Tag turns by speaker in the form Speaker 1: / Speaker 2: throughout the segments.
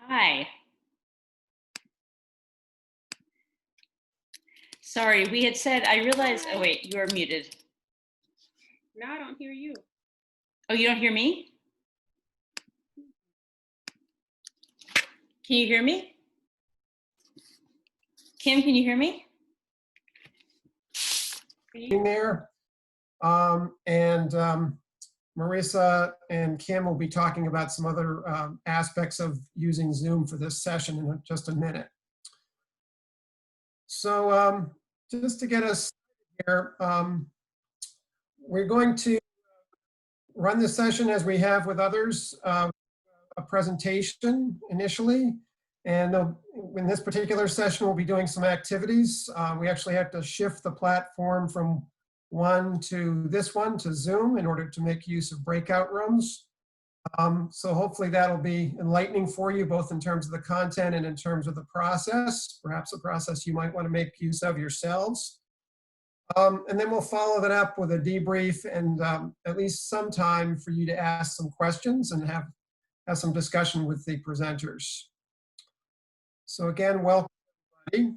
Speaker 1: Hi. Sorry, we had said, I realized, oh
Speaker 2: Hi.
Speaker 1: wait, you are muted.
Speaker 2: Now I don't hear you.
Speaker 1: Oh, you don't hear me? Can you hear me? Kim, can you hear me?
Speaker 3: There. And Marissa and Kim will be talking about some other aspects of using Zoom for this session in just a minute. So just to get us here, we're going to run this session as we have with others, a presentation initially. And in this particular session, we'll be doing some activities. We actually have to shift the platform from one to this one to Zoom in order to make use of breakout rooms. So hopefully that'll be enlightening for you, both in terms of the content and in terms of the process, perhaps a process you might want to make use of yourselves. And then we'll follow that up with a debrief and at least some time for you to ask some questions and have some discussion with the presenters. So again, welcome everybody.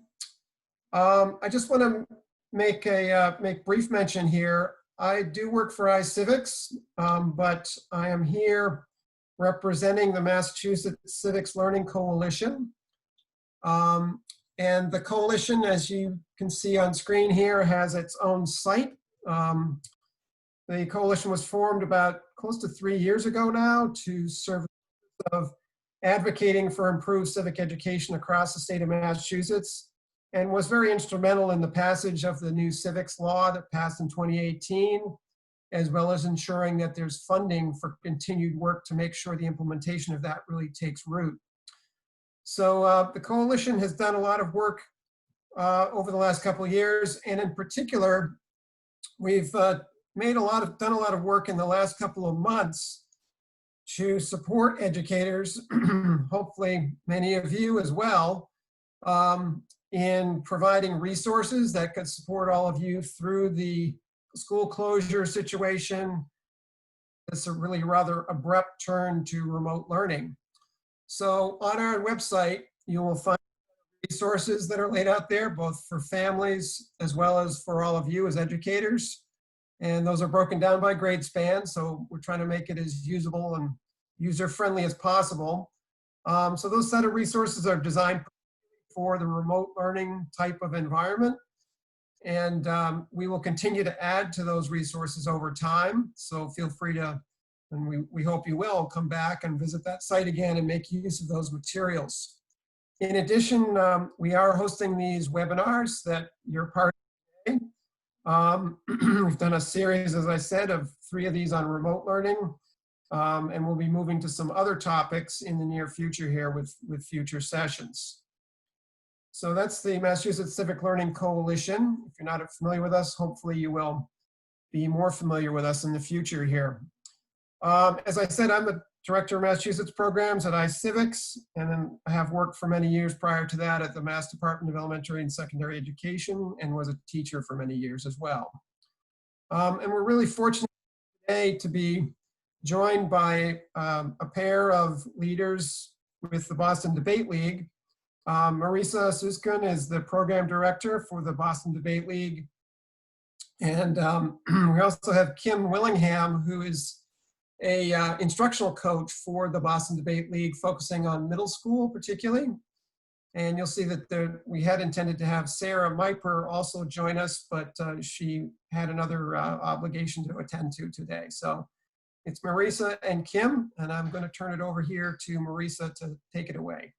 Speaker 3: I just want to make brief mention here. I do work for Civics, but I am here representing the Massachusetts Civics Learning Coalition. And the coalition, as you can see on screen here, has its own site. The coalition was formed about close to 3 years ago now to serve the purpose of advocating for improved civic education across the state of Massachusetts, and was very instrumental in the passage of the new civics law that passed in 2018, as well as ensuring that there's funding for continued work to make sure the implementation of that really takes root. So the coalition has done a lot of work over the last couple of years, and in particular, we've done a lot of work in the last couple of months to support educators, hopefully many of you as well, in providing resources that could support all of you through the school closure situation. It's a really rather abrupt turn to remote learning. So on our website, you will find resources that are laid out there, both for families as well as for all of you as educators. And those are broken down by grade span, so we're trying to make it as usable and user-friendly as possible. So those set of resources are designed for the remote learning type of environment. And we will continue to add to those resources over time. So feel free to, and we hope you will, come back and visit that site again and make use of those materials. In addition, we are hosting these webinars that you're part of today. We've done a series, as I said, of 3 of these on remote learning. And we'll be moving to some other topics in the near future here with future sessions. So that's the Massachusetts Civic Learning Coalition. If you're not familiar with us, hopefully you will be more familiar with us in the future here. As I said, I'm the Director of Massachusetts Programs at iCivics, and then I have worked for many years prior to that at the Mass Department of Elementary and Secondary Education, and was a teacher for many years as well. And we're really fortunate today to be joined by a pair of leaders with the Boston Debate League. Marisa Suskun is the program director for the Boston Debate League. And we also have Kim Willingham, who is a instructional coach for the Boston Debate League, focusing on middle school particularly. And you'll see that we had intended to have Sarah Miper also join us, but she had another obligation to attend to today. So it's Marisa and Kim, and I'm going to turn it over here to Marisa to take it away.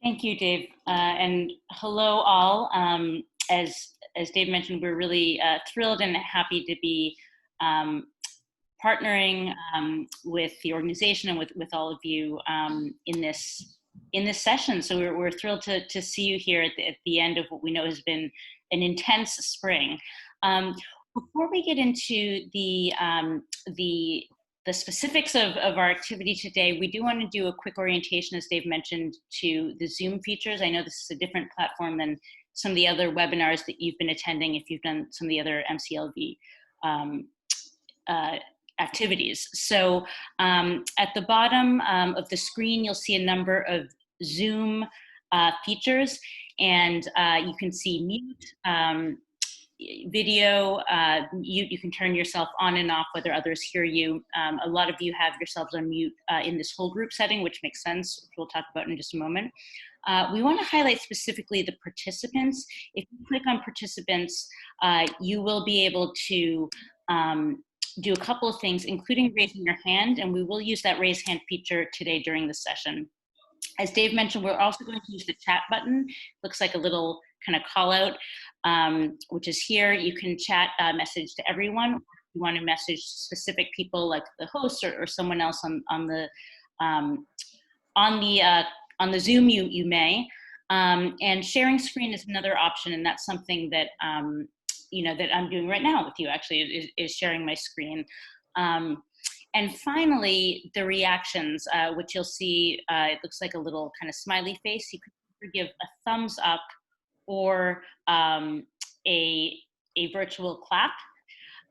Speaker 1: Thank you, Dave. And hello all. As Dave mentioned, we're really thrilled and happy to be partnering with the organization and with all of you in this session. So we're thrilled to see you here at the end of what we know has been an intense spring. Before we get into the specifics of our activity today, we do want to do a quick orientation, as Dave mentioned, to the Zoom features. I know this is a different platform than some of the other webinars that you've been attending if you've done some of the other MCLV activities. So at the bottom of the screen, you'll see a number of Zoom features, and you can see mute, video, you can turn yourself on and off whether others hear you. A lot of you have yourselves on mute in this whole group setting, which makes sense, which we'll talk about in just a moment. We want to highlight specifically the participants. If you click on participants, you will be able to do a couple of things, including raising your hand, and we will use that raise hand feature today during the session. As Dave mentioned, we're also going to use the chat button. Looks like a little kind of call out, which is here. You can chat message to everyone. If you want to message specific people like the host or someone else on the Zoom, you may. And sharing screen is another option, and that's something that that I'm doing right now with you. Actually, is sharing my screen. And finally, the reactions, which you'll see, it looks like a little kind of smiley face. You can give a thumbs up or a virtual clap.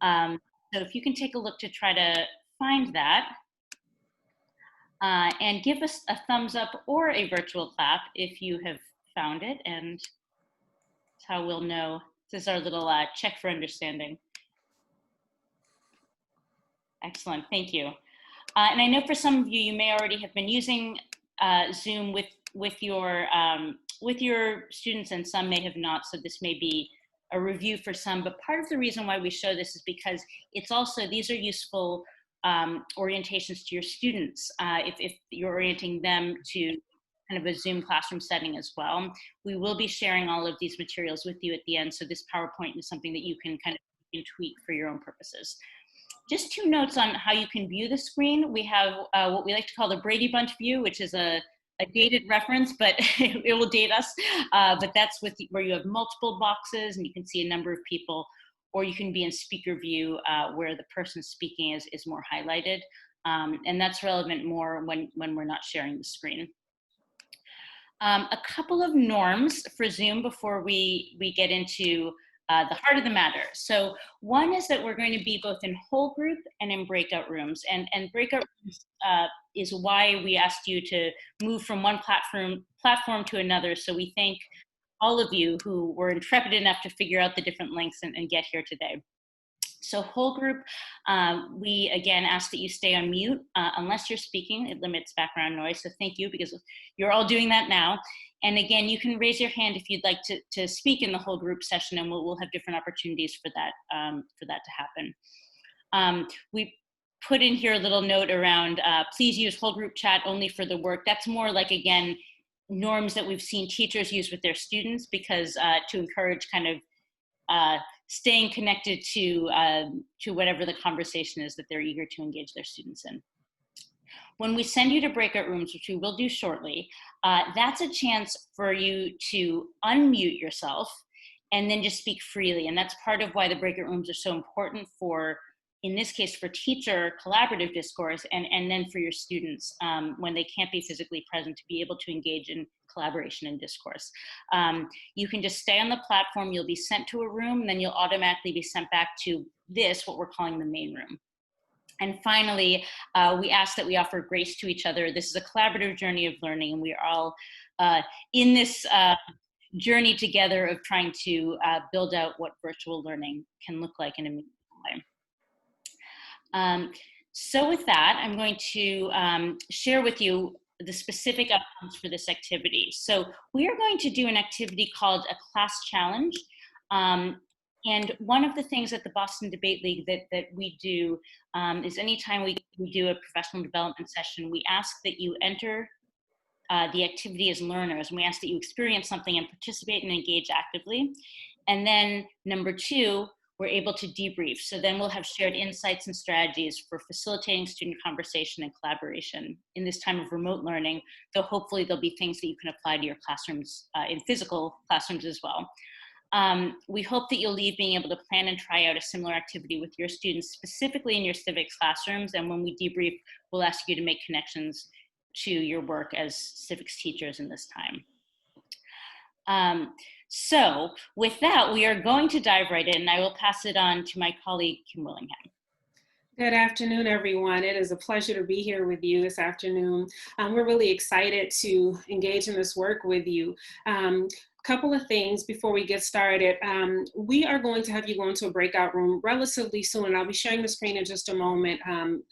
Speaker 1: So if you can take a look to try to find that and give us a thumbs up or a virtual clap if you have found it, and that's how we'll know. This is our little check for understanding. Excellent, thank you. And I know for some of you, you may already have been using Zoom with your students, and some may have not, so this may be a review for some. But part of the reason why we show this is because it's also, these are useful orientations to your students if you're orienting them to kind of a Zoom classroom setting as well. We will be sharing all of these materials with you at the end, so this PowerPoint is something that you can kind of tweak for your own purposes. Just 2 notes on how you can view the screen. We have what we like to call the Brady Bunch view, which is a dated reference, but it will date us. But that's where you have multiple boxes and you can see a number of people, or you can be in speaker view where the person speaking is more highlighted. And that's relevant more when we're not sharing the screen. A couple of norms for Zoom before we get into the heart of the matter. So one is that we're going to be both in whole group and in breakout rooms. And breakout rooms is why we asked you to move from one platform to another. So we thank all of you who were intrepid enough to figure out the different links and get here today. So whole group, we again ask that you stay on mute unless you're speaking. It limits background noise, so thank you, because you're all doing that now. And again, you can raise your hand if you'd like to speak in the whole group session, and we'll have different opportunities for that to happen. We put in here a little note around please use whole group chat only for the work. That's more like, again, norms that we've seen teachers use with their students, because to encourage kind of staying connected to whatever the conversation is that they're eager to engage their students in. When we send you to breakout rooms, which we will do shortly, that's a chance for you to unmute yourself and then just speak freely. And that's part of why the breakout rooms are so important for, in this case, for teacher collaborative discourse, and then for your students when they can't be physically present, to be able to engage in collaboration and discourse. You can just stay on the platform, you'll be sent to a room, and then you'll automatically be sent back to this, what we're calling the main room. And finally, we ask that we offer grace to each other. This is a collaborative journey of learning, and we are all in this journey together of trying to build out what virtual learning can look like in a meaningful way. So with that, I'm going to share with you the specific outcomes for this activity. So we are going to do an activity called a class challenge. And one of the things at the Boston Debate League that we do is anytime we do a professional development session, we ask that you enter the activity as learners, and we ask that you experience something and participate and engage actively. And then number 2, we're able to debrief. So then we'll have shared insights and strategies for facilitating student conversation and collaboration in this time of remote learning, though hopefully there'll be things that you can apply to your classrooms, in physical classrooms as well. We hope that you'll leave being able to plan and try out a similar activity with your students, specifically in your civics classrooms. And when we debrief, we'll ask you to make connections to your work as civics teachers in this time. So with that, we are going to dive right in, and I will pass it on to my colleague, Kim Willingham.
Speaker 2: Good afternoon, everyone. It is a pleasure to be here with you this afternoon. We're really excited to engage in this work with you. Couple of things before we get started. We are going to have you go into a breakout room relatively soon, and I'll be sharing the screen in just a moment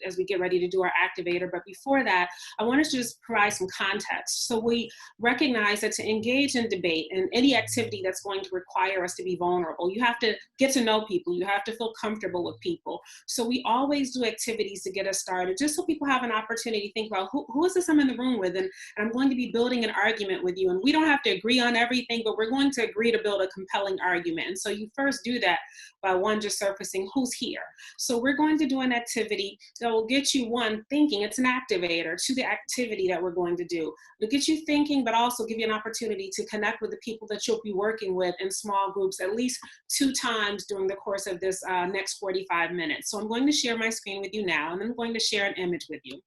Speaker 2: as we get ready to do our activator. But before that, I want to just provide some context. So we recognize that to engage in debate and any activity that's going to require us to be vulnerable, you have to get to know people. You have to feel comfortable with people. So we always do activities to get us started, just so people have an opportunity to think about who is this I'm in the room with, and I'm going to be building an argument with you. And we don't have to agree on everything, but we're going to agree to build a compelling argument. And so you first do that by one, just surfacing who's here. So we're going to do an activity that will get you, one, thinking. It's an activator to the activity that we're going to do. It'll get you thinking, but also give you an opportunity to connect with the people that you'll be working with in small groups at least 2 times during the course of this next 45 minutes. So I'm going to share my screen with you now, and I'm going to share an image with you.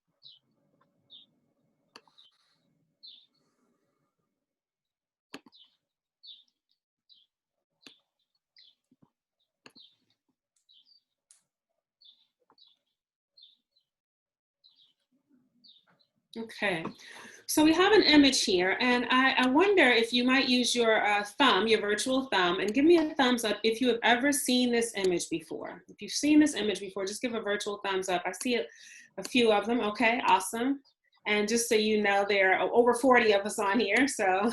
Speaker 2: Okay, so we have an image here, and I wonder if you might use your thumb, your virtual thumb, and give me a thumbs up if you have ever seen this image before. If you've seen this image before, just give a virtual thumbs up. I see a few of them. Okay, awesome. And just so you know, there are over 40 of us on here, so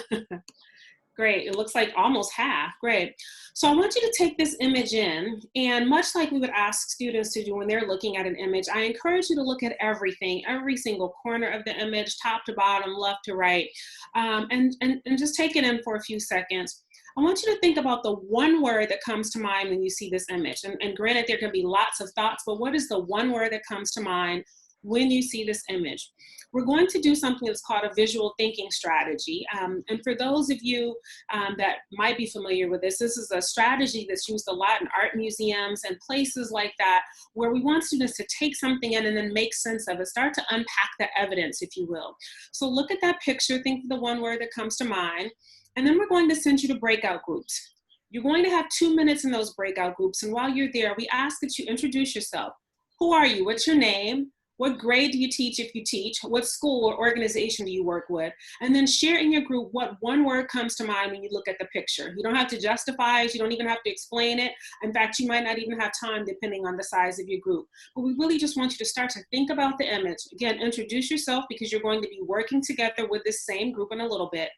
Speaker 2: great. It looks like almost half. Great. So I want you to take this image in, and much like we would ask students to do when they're looking at an image, I encourage you to look at everything, every single corner of the image, top to bottom, left to right, and just take it in for a few seconds. I want you to think about the one word that comes to mind when you see this image. And granted, there can be lots of thoughts, but what is the one word that comes to mind when you see this image? We're going to do something that's called a visual thinking strategy. And for those of you that might be familiar with this, this is a strategy that's used a lot in art museums and places like that, where we want students to take something in and then make sense of it, start to unpack the evidence, if you will. So look at that picture, think of the one word that comes to mind, and then we're going to send you to breakout groups. You're going to have 2 minutes in those breakout groups, and while you're there, we ask that you introduce yourself. Who are you? What's your name? What grade do you teach if you teach? What school or organization do you work with? And then share in your group what one word comes to mind when you look at the picture. You don't have to justify it. You don't even have to explain it. In fact, you might not even have time depending on the size of your group. But we really just want you to start to think about the image. Again, introduce yourself because you're going to be working together with this same group in a little bit.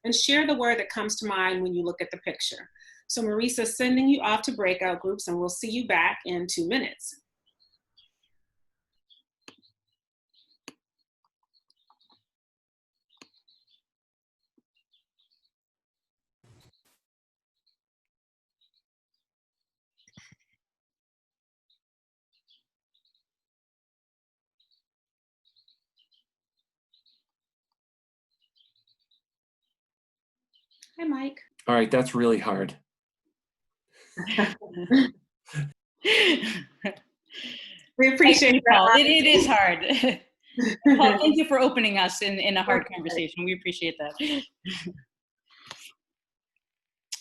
Speaker 2: And share the word that comes to mind when you look at the picture. So Marisa's sending you off to breakout groups, and we'll see you back in 2 minutes. Hi, Mike.
Speaker 4: All right, that's really hard.
Speaker 2: We appreciate
Speaker 1: Paul.
Speaker 2: that.
Speaker 1: It is hard. Paul, thank you for opening us in a hard conversation. We appreciate that.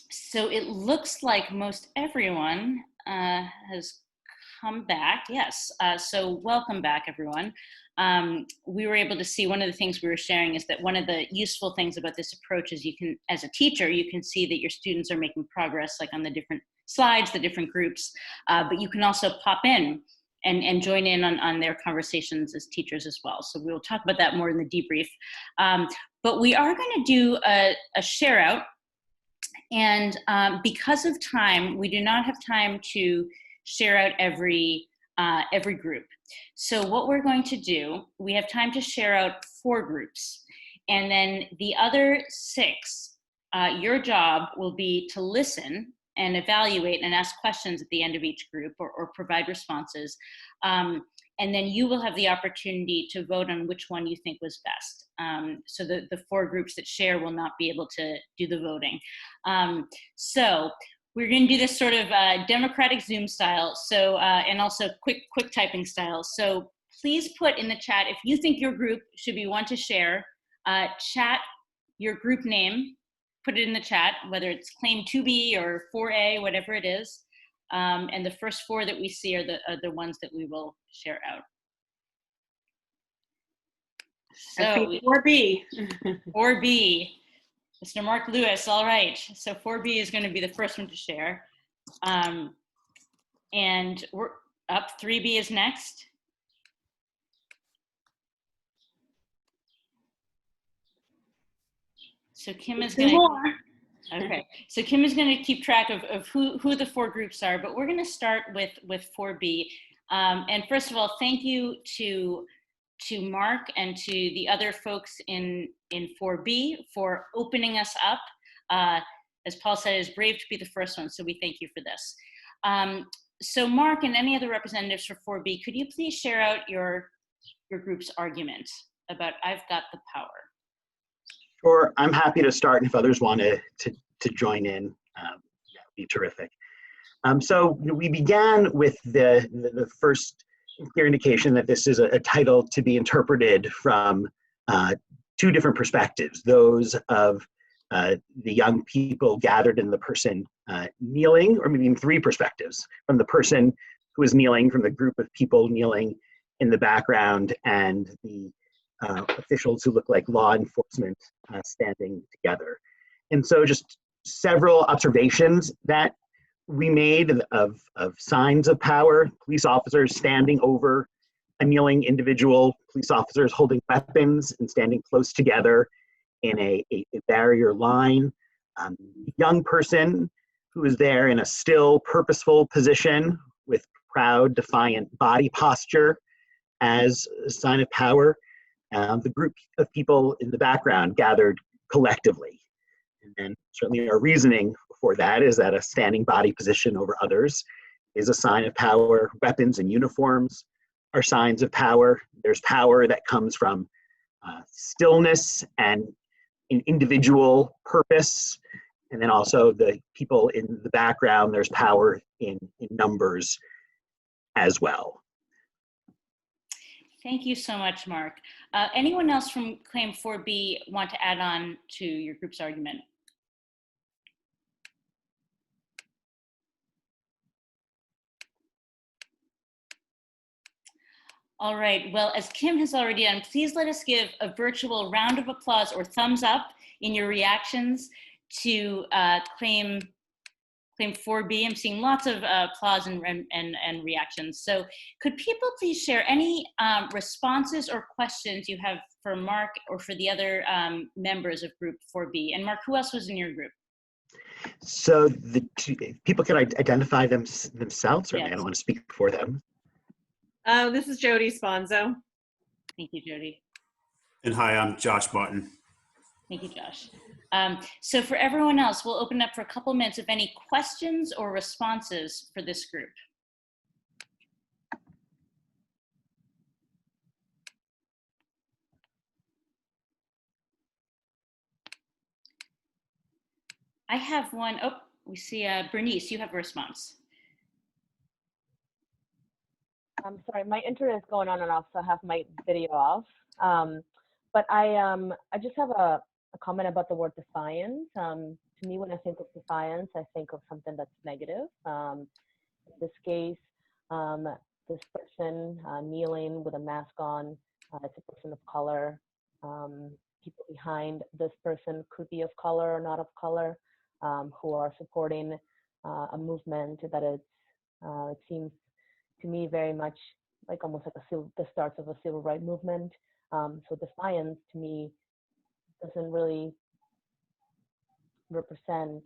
Speaker 1: So it looks like most everyone has come back. Yes, so welcome back, everyone. We were able to see, one of the things we were sharing is that one of the useful things about this approach is you can, as a teacher, you can see that your students are making progress, like on the different slides, the different groups, but you can also pop in and join in on their conversations as teachers as well. So we'll talk about that more in the debrief. But we are going to do a share out. And because of time, we do not have time to share out every group. So what we're going to do, we have time to share out 4 groups. And then the other 6, your job will be to listen and evaluate and ask questions at the end of each group, or provide responses. And then you will have the opportunity to vote on which one you think was best. So the 4 groups that share will not be able to do the voting. So we're going to do this sort of democratic Zoom style, so and also quick typing style. So please put in the chat if you think your group should be one to share. Chat your group name, put it in the chat, whether it's claim 2B or 4A, whatever it is. And the first four that we see are the ones that we will share out. So
Speaker 2: 4B.
Speaker 1: 4B, Mr. Mark Lewis, all right. So 4B is going to be the first one to share. And we're up, 3B is next. So Kim is going to, okay. So Kim is going to keep track of who the four groups are, but we're going to start with 4B. And first of all, thank you to Mark and to the other folks in 4B for opening us up. As Paul said, it's brave to be the first one, so we thank you for this. So Mark and any other representatives for 4B, could you please share out your group's argument about I've got the power?
Speaker 4: Sure, I'm happy to start, and if others want to join in, that would be terrific. So we began with the first clear indication that this is a title to be interpreted from two different perspectives, those of the young people gathered in the person kneeling, or maybe in three perspectives, from the person who is kneeling, from the group of people kneeling in the background, and the officials who look like law enforcement standing together. And so just several observations that we made of signs of power: police officers standing over a kneeling individual, police officers holding weapons and standing close together in a barrier line, young person who is there in a still, purposeful position with proud, defiant body posture as a sign of power, the group of people in the background gathered collectively. And then certainly our reasoning for that is that a standing body position over others is a sign of power. Weapons and uniforms are signs of power. There's power that comes from stillness and an individual purpose. And then also the people in the background, there's power in numbers as well.
Speaker 1: Thank you so much, Mark. Anyone else from Claim 4B want to add on to your group's argument? All right, well, as Kim has already done, please let us give a virtual round of applause or thumbs up in your reactions to claim 4B. I'm seeing lots of applause and reactions. So could people please share any responses or questions you have for Mark or for the other members of group 4B? And Mark, who else was in your group?
Speaker 4: So the two people can identify themselves, or
Speaker 1: Yes.
Speaker 4: I don't want to speak for them.
Speaker 5: This is Jody Sponzo.
Speaker 1: Thank you, Jody.
Speaker 6: And hi, I'm Josh Barton.
Speaker 1: Thank you, Josh. So for everyone else, we'll open up for a couple minutes of any questions or responses for this group. I have one. Oh, we see Bernice, you have a response.
Speaker 7: I'm sorry, my internet is going on and off, so I have my video off. But I just have a comment about the word defiance. To me, when I think of defiance, I think of something that's negative. In this case, this person kneeling with a mask on, it's a person of color. People behind this person could be of color or not of color, who are supporting a movement that it seems to me very much like almost like the starts of a civil rights movement. So defiance to me doesn't really represent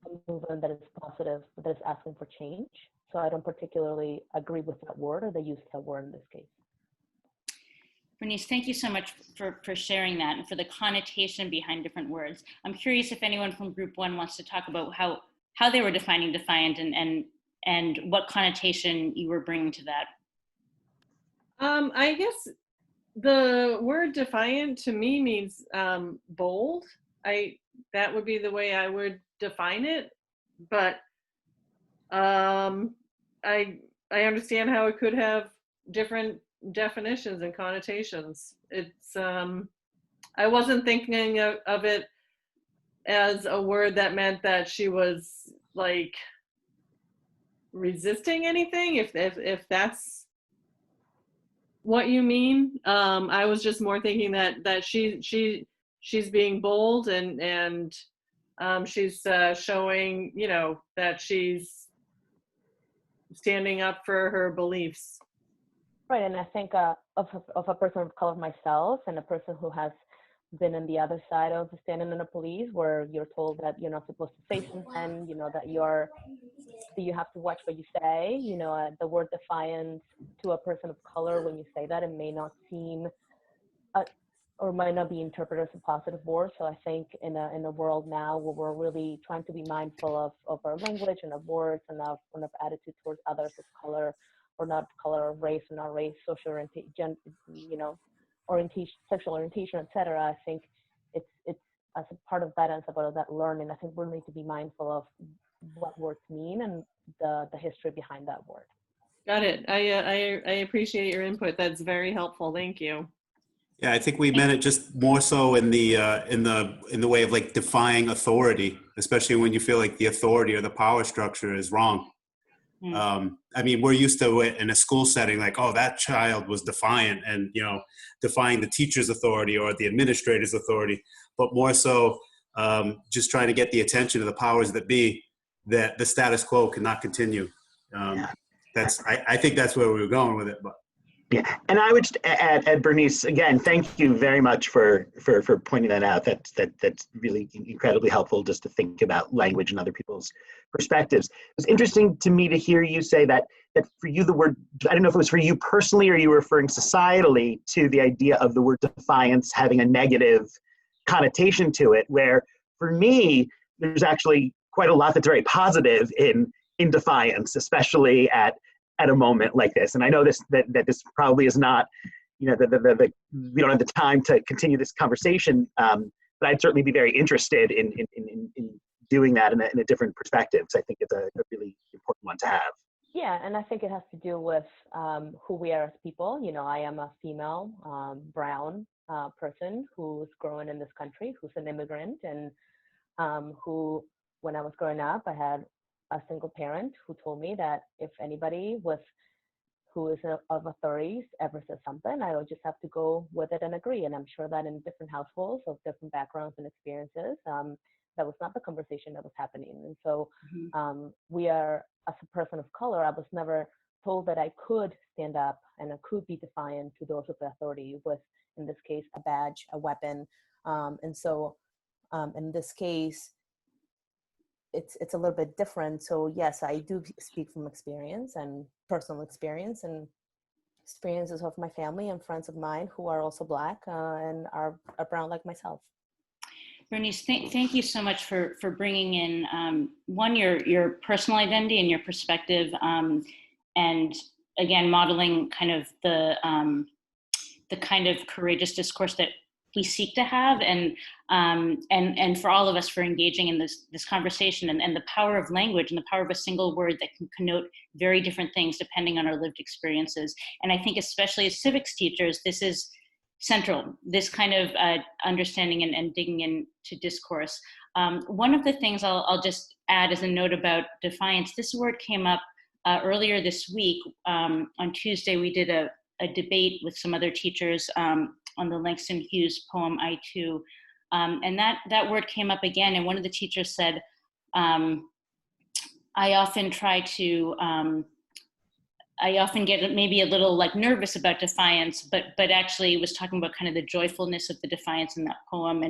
Speaker 7: a movement that is positive, but that is asking for change. So I don't particularly agree with that word or the use of that word in this case.
Speaker 1: Bernice, thank you so much for sharing that and for the connotation behind different words. I'm curious if anyone from Group 1 wants to talk about how they were defining defiant and what connotation you were bringing to that.
Speaker 5: I guess the word defiant to me means bold. That would be the way I would define it, but I understand how it could have different definitions and connotations. It's I wasn't thinking of it as a word that meant that she was like resisting anything, if that's what you mean. I was just more thinking that she's being bold and she's showing, you know, that she's standing up for her beliefs.
Speaker 7: Right, and I think of a person of color myself and a person who has been on the other side of standing in the police, where you're told that you're not supposed to say something, you know, that you have to watch what you say. You know, the word defiance to a person of color, when you say that, it may not seem or might not be interpreted as a positive word. So I think in a world now where we're really trying to be mindful of our language and of words and of attitude towards others of color or not color, or race or not race, social orientation, you know, orientation, sexual orientation, etc. I think it's as a part of that and as a part of that learning, I think we need to be mindful of what words mean and the history behind that word.
Speaker 5: Got it. I appreciate your input. That's very helpful. Thank you.
Speaker 6: Yeah, I think we meant it just more so in the way of like defying authority, especially when you feel like the authority or the power structure is wrong. I mean, we're used to it in a school setting, like, oh, that child was defiant and, you know, defying the teacher's authority or the administrator's authority, but more so just trying to get the attention of the powers that be, that the status quo cannot continue. I think that's where we were going with it. But
Speaker 4: yeah, and I would just add, Bernice, again, thank you very much for pointing that out. That's really incredibly helpful just to think about language and other people's perspectives. It's interesting to me to hear you say that for you the word, I don't know if it was for you personally or you were referring societally to the idea of the word defiance having a negative connotation to it, where for me, there's actually quite a lot that's very positive in defiance, especially at a moment like this. And I know that this probably is not, you know, we don't have the time to continue this conversation, but I'd certainly be very interested in doing that in a different perspective, because I think it's a really important one to have.
Speaker 7: Yeah, and I think it has to do with who we are as people. You know, I am a female, brown person who's growing in this country, who's an immigrant, and who, when I was growing up, I had a single parent who told me that if anybody who is of authorities ever says something, I would just have to go with it and agree. And I'm sure that in different households of different backgrounds and experiences, that was not the conversation that was happening. And so we are, as a person of color, I was never told that I could stand up and I could be defiant to those with authority with, in this case, a badge, a weapon. And so in this case, it's a little bit different. So yes, I do speak from experience and personal experience and experiences of my family and friends of mine who are also Black and are brown like myself.
Speaker 1: Bernice, thank you so much for bringing in one, your personal identity and your perspective, and again modeling kind of the kind of courageous discourse that we seek to have, and for all of us for engaging in this conversation, and the power of language and the power of a single word that can connote very different things depending on our lived experiences. And I think especially as civics teachers, this is central, this kind of understanding and digging into discourse. One of the things I'll just add as a note about defiance, this word came up earlier this week. On Tuesday, we did a debate with some other teachers on the Langston Hughes poem, I Too. And that word came up again, and one of the teachers said, I often get maybe a little like nervous about defiance, but actually was talking about kind of the joyfulness of the defiance in that poem.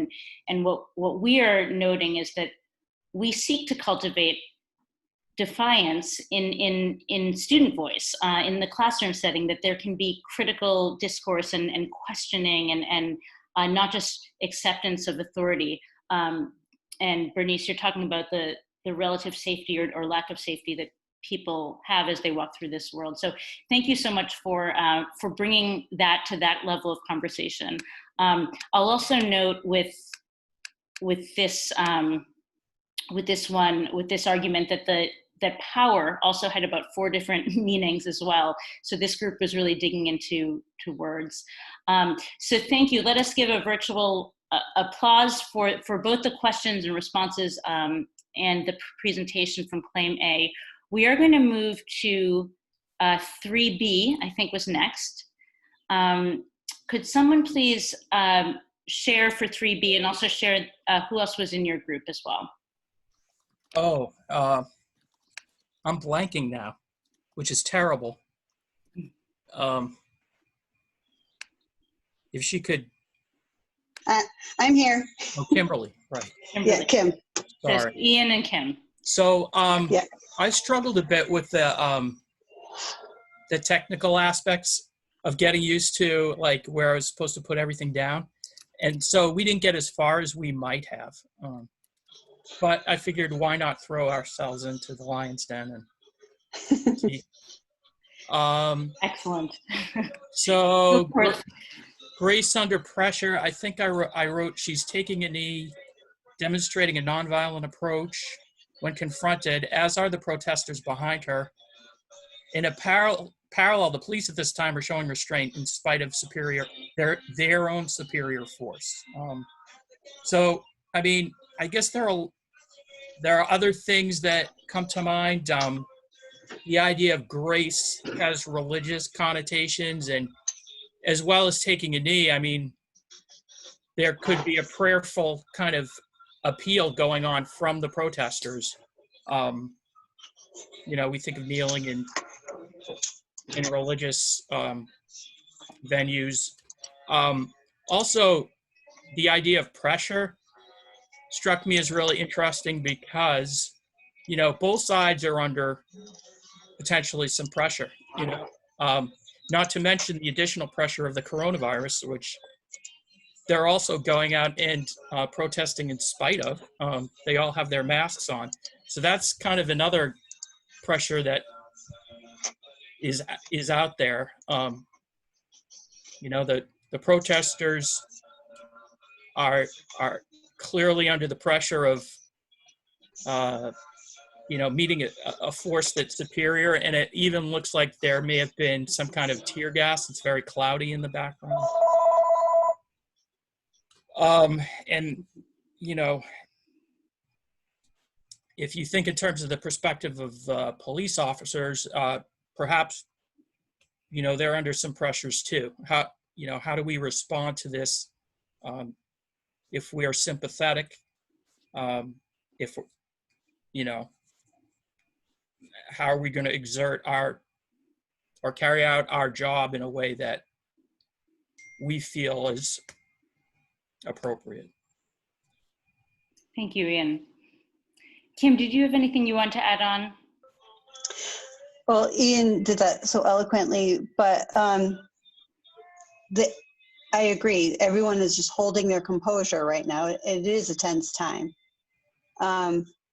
Speaker 1: And what we are noting is that we seek to cultivate defiance in student voice, in the classroom setting, that there can be critical discourse and questioning and not just acceptance of authority. And Bernice, you're talking about the relative safety or lack of safety that people have as they walk through this world. So thank you so much for bringing that to that level of conversation. I'll also note with this argument that power also had about 4 different meanings as well. So this group was really digging into words. So thank you. Let us give a virtual applause for both the questions and responses and the presentation from Claim A. we are going to move to 3B, I think was next. Could someone please share for 3B and also share who else was in your group as well?
Speaker 8: Oh, I'm blanking now, which is terrible. If she could.
Speaker 9: I'm here.
Speaker 8: Oh, Kimberly, right.
Speaker 1: Kimberly.
Speaker 9: Yeah, Kim.
Speaker 1: There's
Speaker 8: Sorry.
Speaker 1: Ian and Kim.
Speaker 8: So
Speaker 9: Yeah.
Speaker 8: I struggled a bit with the technical aspects of getting used to like where I was supposed to put everything down. And so we didn't get as far as we might have. But I figured why not throw ourselves into the lion's den and see.
Speaker 1: Excellent.
Speaker 8: So Grace under pressure, I think I wrote she's taking a knee, demonstrating a nonviolent approach when confronted, as are the protesters behind her. In a parallel, the police at this time are showing restraint in spite of their own superior force. So, I mean, I guess there are other things that come to mind. The idea of grace has religious connotations, and as well as taking a knee, I mean, there could be a prayerful kind of appeal going on from the protesters. You know, we think of kneeling in religious venues. Also, the idea of pressure struck me as really interesting because, you know, both sides are under potentially some pressure, you know, not to mention the additional pressure of the coronavirus, which they're also going out and protesting in spite of. They all have their masks on. So that's kind of another pressure that is out there. You know, the protesters are clearly under the pressure of, you know, meeting a force that's superior, and it even looks like there may have been some kind of tear gas. It's very cloudy in the background. And, you know, if you think in terms of the perspective of police officers, perhaps, you know, they're under some pressures too. How do we respond to this? If we are sympathetic, if, you know, how are we going to exert or carry out our job in a way that we feel is appropriate?
Speaker 1: Thank you, Ian. Kim, did you have anything you want to add on?
Speaker 9: Well, Ian did that so eloquently, but I agree. Everyone is just holding their composure right now. It is a tense time.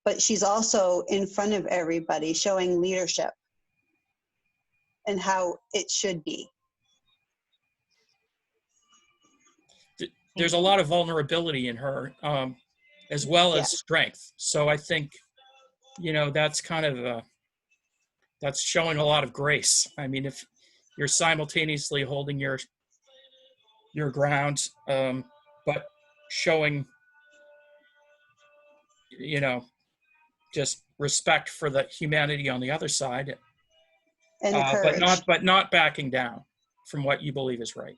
Speaker 9: But she's also in front of everybody showing leadership and how it should be.
Speaker 8: There's a lot of vulnerability in her, as well as strength. So I think, you know, that's kind of that's showing a lot of grace. I mean, if you're simultaneously holding your ground, but showing, you know, just respect for the humanity on the other side,
Speaker 9: And courage.
Speaker 8: but not backing down from what you believe is right.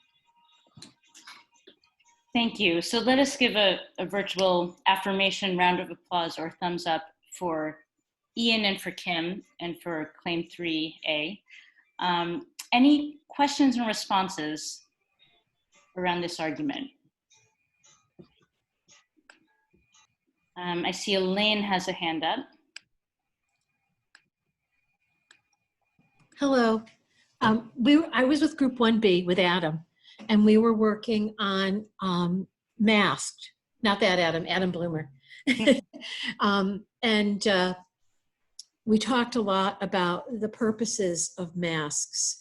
Speaker 1: Thank you. So let us give a virtual affirmation round of applause or thumbs up for Ian and for Kim and for Claim 3A. Any questions and responses around this argument? I see Elaine has a hand up.
Speaker 10: Hello. I was with Group 1B with Adam, and we were working on Masked. Not that Adam Bloomer. And we talked a lot about the purposes of masks,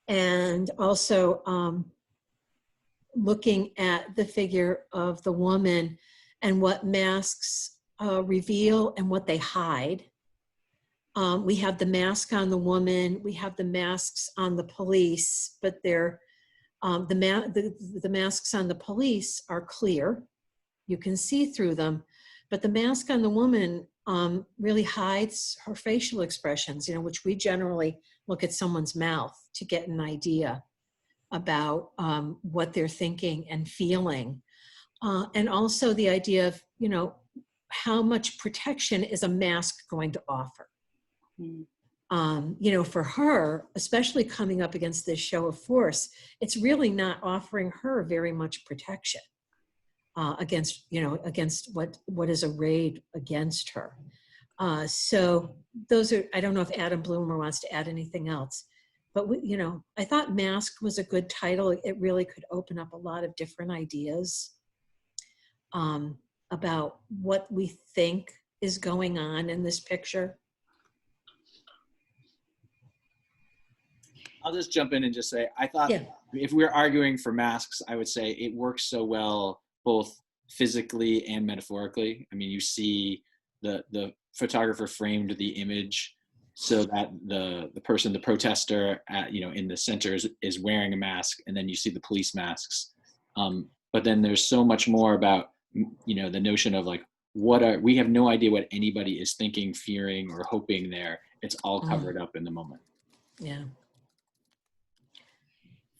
Speaker 10: and also looking at the figure of the woman and what masks reveal and what they hide. We have the mask on the woman, we have the masks on the police, but they're the masks on the police are clear. You can see through them, but the mask on the woman really hides her facial expressions, which we generally look at someone's mouth to get an idea about what they're thinking and feeling. And also the idea of, how much protection is a mask going to offer? For her, especially coming up against this show of force, it's really not offering her very much protection against what is arrayed against her. So those are, I don't know if Adam Bloomer wants to add anything else, but I thought Mask was a good title. It really could open up a lot of different ideas about what we think is going on in this picture.
Speaker 11: I'll just jump in and just say, I thought if we're arguing for masks, I would say it works so well, both physically and metaphorically. I mean, you see the photographer framed the image so that the person, the protester in the center is wearing a mask, and then you see the police masks. But then there's so much more about, the notion of like, we have no idea what anybody is thinking, fearing, or hoping there. It's all covered up in the moment.
Speaker 10: Yeah.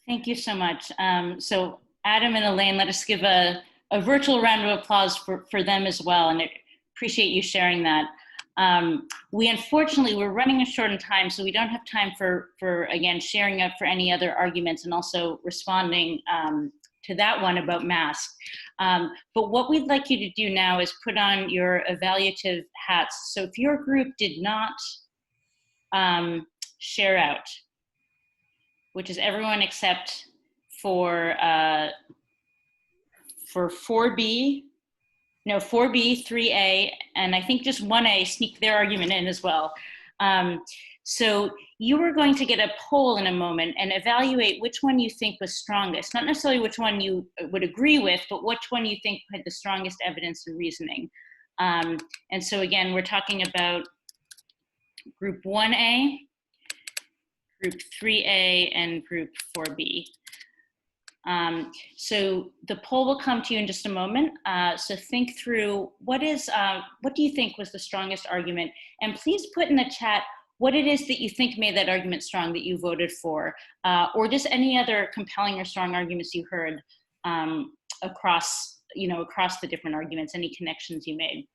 Speaker 1: Thank you so much. So Adam and Elaine, let us give a virtual round of applause for them as well. And I appreciate you sharing that. We're running short on time, so we don't have time for again, sharing up for any other arguments and also responding to that one about masks. But what we'd like you to do now is put on your evaluative hats. So if your group did not share out, which is everyone except for 4B, 3A, and I think just 1A sneaked their argument in as well. So you are going to get a poll in a moment and evaluate which one you think was strongest, not necessarily which one you would agree with, but which one you think had the strongest evidence and reasoning. And so again, we're talking about group 1A, group 3A, and group 4B. So the poll will come to you in just a moment. So think through what do you think was the strongest argument? And please put in the chat what it is that you think made that argument strong that you voted for, or just any other compelling or strong arguments you heard across the different arguments, any connections you made.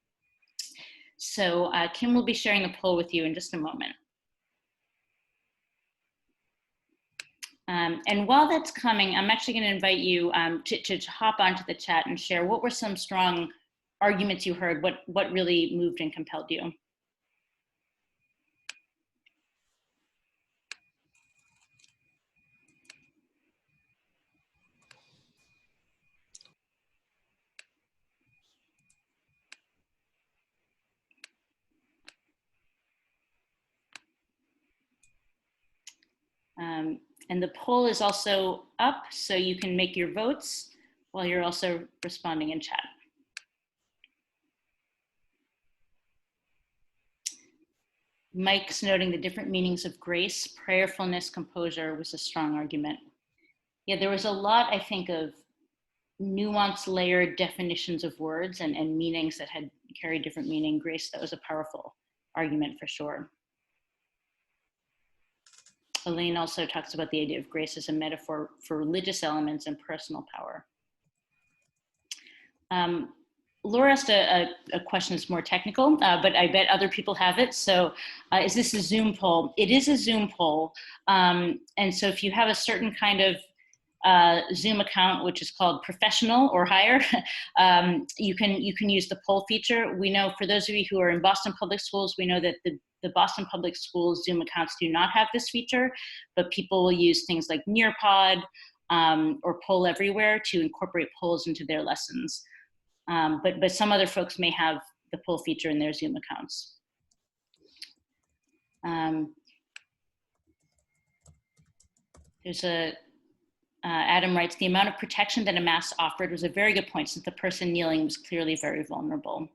Speaker 1: So Kim will be sharing the poll with you in just a moment. And while that's coming, I'm actually going to invite you to hop onto the chat and share what were some strong arguments you heard, what really moved and compelled you. And the poll is also up, so you can make your votes while you're also responding in chat. Mike's noting the different meanings of grace, prayerfulness, composure was a strong argument. Yeah, there was a lot, I think, of nuanced, layered definitions of words and meanings that had carried different meaning. Grace, that was a powerful argument for sure. Elaine also talks about the idea of grace as a metaphor for religious elements and personal power. Laura asked a question that's more technical, but I bet other people have it. So is this a Zoom poll? It is a Zoom poll. And so if you have a certain kind of Zoom account, which is called professional or higher, you can use the poll feature. We know, for those of you who are in Boston Public Schools, we know that the Boston Public Schools Zoom accounts do not have this feature, but people will use things like Nearpod or Poll Everywhere to incorporate polls into their lessons. But some other folks may have the poll feature in their Zoom accounts. Adam writes, the amount of protection that a mask offered was a very good point, since the person kneeling was clearly very vulnerable.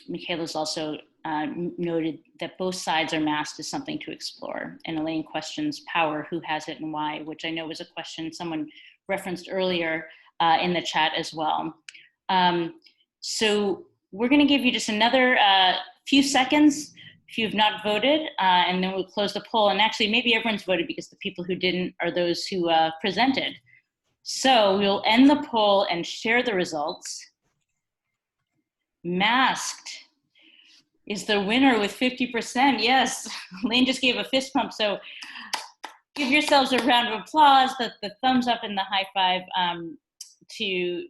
Speaker 1: Michaela's also noted that both sides are masked is something to explore. And Elaine questions power, who has it and why, which I know was a question someone referenced earlier in the chat as well. So we're going to give you just another few seconds if you've not voted, and then we'll close the poll. And actually, maybe everyone's voted because the people who didn't are those who presented. So we'll end the poll and share the results. Masked is the winner with 50%. Yes, Lane just gave a fist pump. So give yourselves a round of applause, the thumbs up and the high five to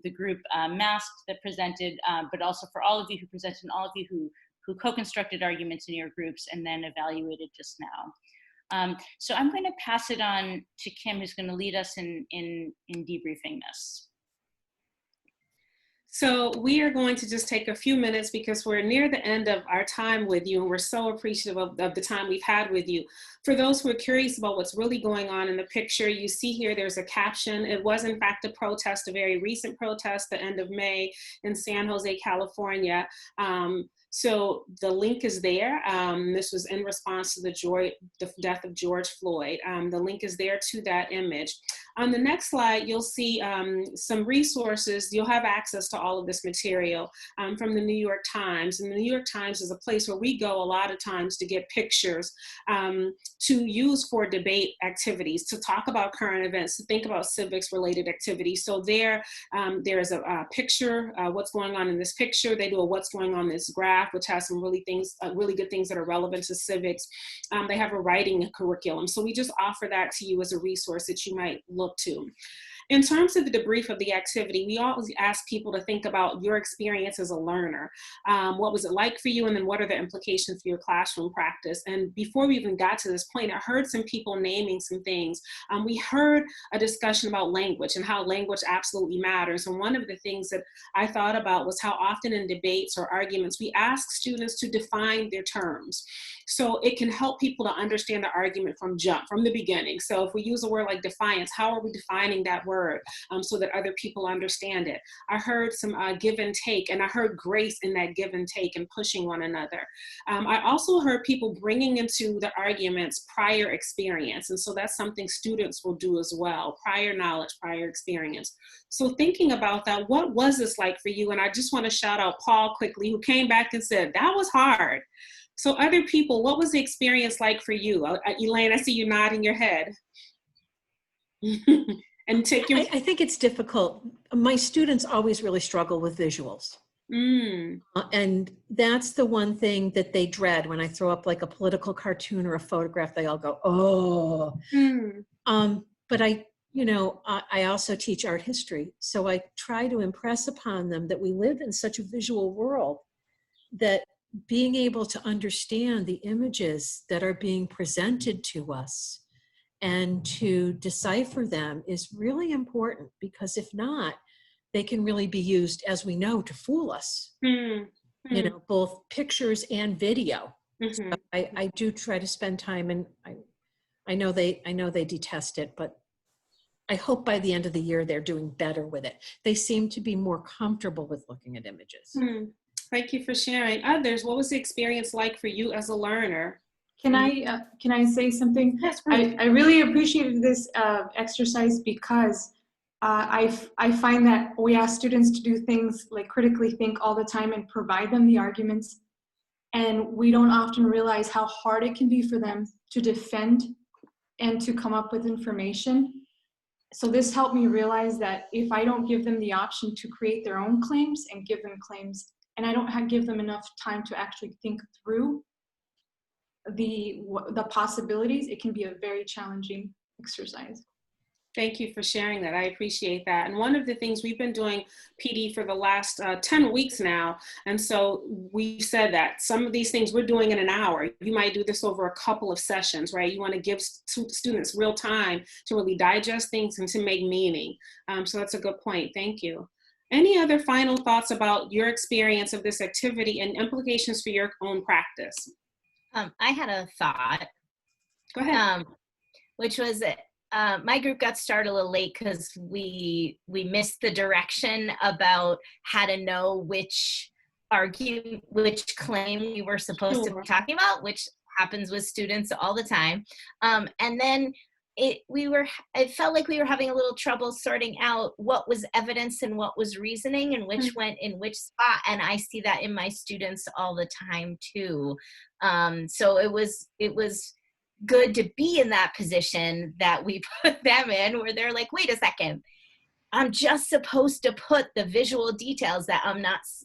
Speaker 1: the group Masked that presented, but also for all of you who presented and all of you who co-constructed arguments in your groups and then evaluated just now. So I'm going to pass it on to Kim, who's going to lead us in debriefing this.
Speaker 2: So we are going to just take a few minutes because we're near the end of our time with you, and we're so appreciative of the time we've had with you. For those who are curious about what's really going on in the picture, you see here there's a caption. It was in fact a protest, a very recent protest, the end of May in San Jose, California. So the link is there. This was in response to the death of George Floyd. The link is there to that image. On the next slide, you'll see some resources. You'll have access to all of this material from the New York Times. And the New York Times is a place where we go a lot of times to get pictures to use for debate activities, to talk about current events, to think about civics related activities. So there's a picture, what's going on in this picture. They do a what's going on in this graph, which has some really good things that are relevant to civics. They have a writing curriculum. So we just offer that to you as a resource that you might look to. In terms of the debrief of the activity, we always ask people to think about your experience as a learner. What was it like for you? And then what are the implications for your classroom practice? And before we even got to this point, I heard some people naming some things. We heard a discussion about language and how language absolutely matters. And one of the things that I thought about was how often in debates or arguments, we ask students to define their terms. So it can help people to understand the argument from the beginning. So if we use a word like defiance, how are we defining that word so that other people understand it? I heard some give and take, and I heard grace in that give and take and pushing one another. I also heard people bringing into the arguments prior experience. And so that's something students will do as well, prior knowledge, prior experience. So thinking about that, what was this like for you? And I just want to shout out Paul quickly, who came back and said, that was hard. So other people, what was the experience like for you? Elaine, I see you nodding your head. And take your...
Speaker 10: I think it's difficult. My students always really struggle with visuals. And that's the one thing that they dread. When I throw up like a political cartoon or a photograph, they all go, oh. But I also teach art history. So I try to impress upon them that we live in such a visual world that being able to understand the images that are being presented to us and to decipher them is really important, because if not, they can really be used, as we know, to fool us. Both pictures and video. So I do try to spend time, and I know they detest it, but I hope by the end of the year they're doing better with it. They seem to be more comfortable with looking at images.
Speaker 2: Thank you for sharing. Others, what was the experience like for you as a learner?
Speaker 12: Can I say something?
Speaker 2: Yes,
Speaker 12: I really appreciated this exercise because I find that we ask students to do things like critically think all the time and provide them the arguments. And we don't often realize how hard it can be for them to defend and to come up with information. So this helped me realize that if I don't give them the option to create their own claims and give them claims, and I don't give them enough time to actually think through the possibilities, it can be a very challenging exercise.
Speaker 2: Thank you for sharing that. I appreciate that. And one of the things we've been doing PD for the last 10 weeks now. And so we said that some of these things we're doing in an hour. You might do this over a couple of sessions, right? You want to give students real time to really digest things and to make meaning. So that's a good point. Thank you. Any other final thoughts about your experience of this activity and implications for your own practice?
Speaker 13: I had a thought.
Speaker 2: Go ahead.
Speaker 13: Which was my group got started a little late because we missed the direction about how to know which claim we were supposed to be talking about, which happens with students all the time. And then it felt like we were having a little trouble sorting out what was evidence and what was reasoning and which went in which spot. And I see that in my students all the time too. So it was good to be in that position that we put them in, where they're like, wait a second, I'm just supposed to put the visual details that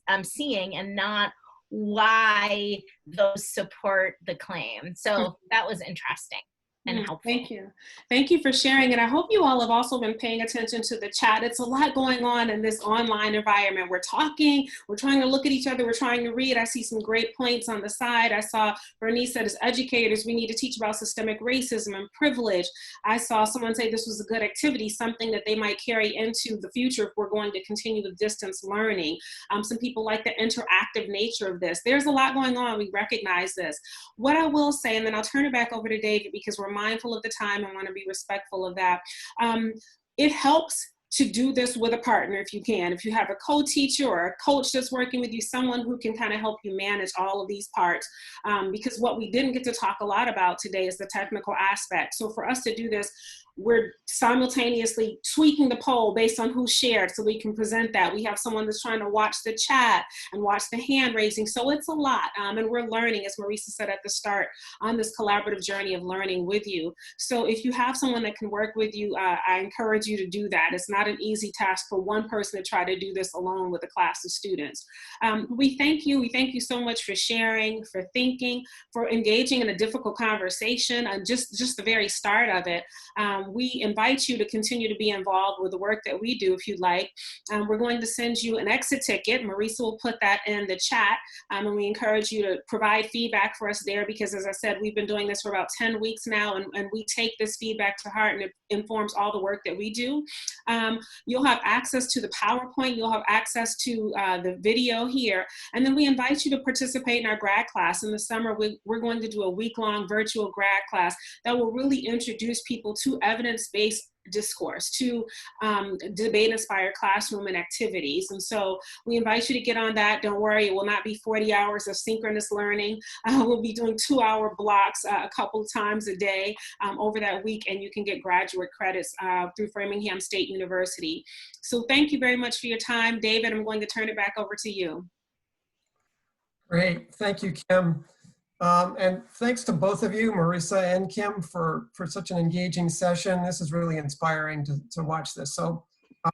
Speaker 13: I'm seeing and not why those support the claim. So that was interesting and helpful.
Speaker 2: Thank you. Thank you for sharing. And I hope you all have also been paying attention to the chat. It's a lot going on in this online environment. We're talking, we're trying to look at each other, we're trying to read. I see some great points on the side. I saw Bernice said, as educators, we need to teach about systemic racism and privilege. I saw someone say this was a good activity, something that they might carry into the future if we're going to continue with distance learning. Some people like the interactive nature of this. There's a lot going on. We recognize this. What I will say, and then I'll turn it back over to David because we're mindful of the time and want to be respectful of that. It helps to do this with a partner if you can. If you have a co-teacher or a coach that's working with you, someone who can kind of help you manage all of these parts. Because what we didn't get to talk a lot about today is the technical aspect. So for us to do this, we're simultaneously tweaking the poll based on who shared so we can present that. We have someone that's trying to watch the chat and watch the hand raising. So it's a lot. And we're learning, as Marisa said at the start, on this collaborative journey of learning with you. So if you have someone that can work with you, I encourage you to do that. It's not an easy task for one person to try to do this alone with a class of students. We thank you. We thank you so much for sharing, for thinking, for engaging in a difficult conversation, and just the very start of it. We invite you to continue to be involved with the work that we do if you'd like. We're going to send you an exit ticket. Marisa will put that in the chat, and we encourage you to provide feedback for us there because, as I said, we've been doing this for about 10 weeks now, and we take this feedback to heart, and it informs all the work that we do. You'll have access to the PowerPoint. You'll have access to the video here, and then we invite you to participate in our grad class. In the summer, we're going to do a week-long virtual grad class that will really introduce people to evidence-based discourse, to debate-inspired classroom and activities. And so we invite you to get on that. Don't worry, it will not be 40 hours of synchronous learning. We'll be doing 2-hour blocks a couple of times a day over that week, and you can get graduate credits through Framingham State University. So thank you very much for your time. David, I'm going to turn it back over to you.
Speaker 3: Great, thank you, Kim. And thanks to both of you, Marisa and Kim, for such an engaging session. This is really inspiring to watch this. So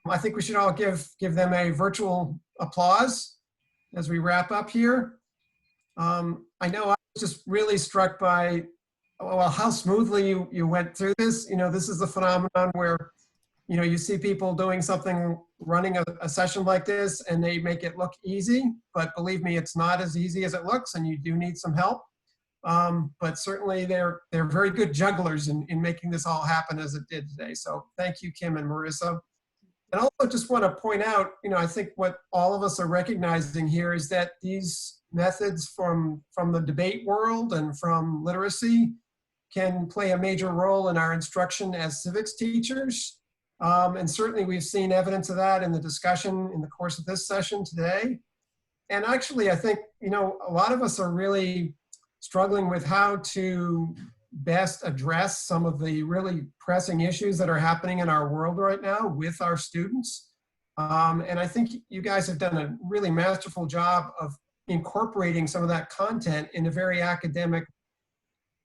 Speaker 3: I think we should all give them a virtual applause as we wrap up here. I know I was just really struck by, well, how smoothly you went through this. You know, this is the phenomenon where, you know, you see people doing something, running a session like this, and they make it look easy, but believe me, it's not as easy as it looks, and you do need some help. But certainly they're very good jugglers in making this all happen as it did today. So thank you, Kim and Marisa. And also just want to point out, you know, I think what all of us are recognizing here is that these methods from the debate world and from literacy can play a major role in our instruction as civics teachers. And certainly we've seen evidence of that in the discussion in the course of this session today. And actually, I think, you know, a lot of us are really struggling with how to best address some of the really pressing issues that are happening in our world right now with our students. And I think you guys have done a really masterful job of incorporating some of that content in a very academic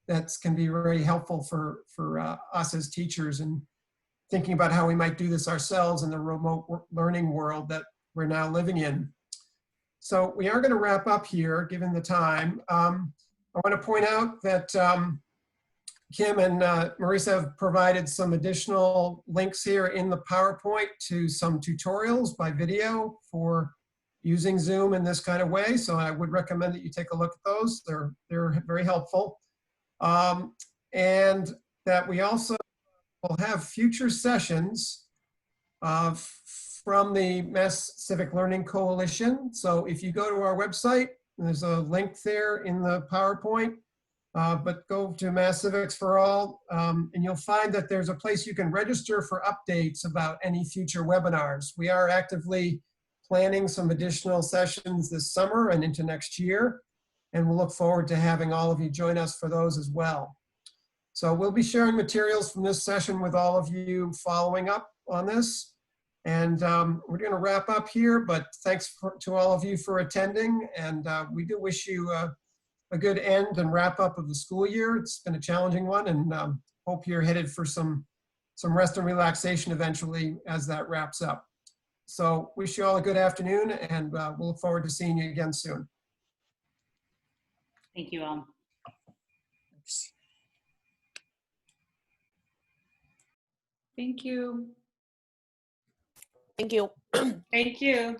Speaker 3: that can be very helpful for us as teachers and thinking about how we might do this ourselves in the remote learning world that we're now living in. So we are going to wrap up here, given the time. I want to point out that Kim and Marisa have provided some additional links here in the PowerPoint to some tutorials by video for using Zoom in this kind of way. So I would recommend that you take a look at those. They're very helpful. And that we also will have future sessions from the Mass Civic Learning Coalition. So if you go to our website, there's a link there in the PowerPoint, but go to Mass Civics for All, and you'll find that there's a place you can register for updates about any future webinars. We are actively planning some additional sessions this summer and into next year, and we'll look forward to having all of you join us for those as well. So we'll be sharing materials from this session with all of you following up on this. And we're going to wrap up here, but thanks to all of you for attending. And we do wish you a good end and wrap up of the school year. It's been a challenging one, and hope you're headed for some rest and relaxation eventually as that wraps up. So wish you all a good afternoon, and we'll look forward to seeing you again soon.
Speaker 1: Thank you all.
Speaker 12: Thank you.
Speaker 14: Thank you.
Speaker 2: Thank you.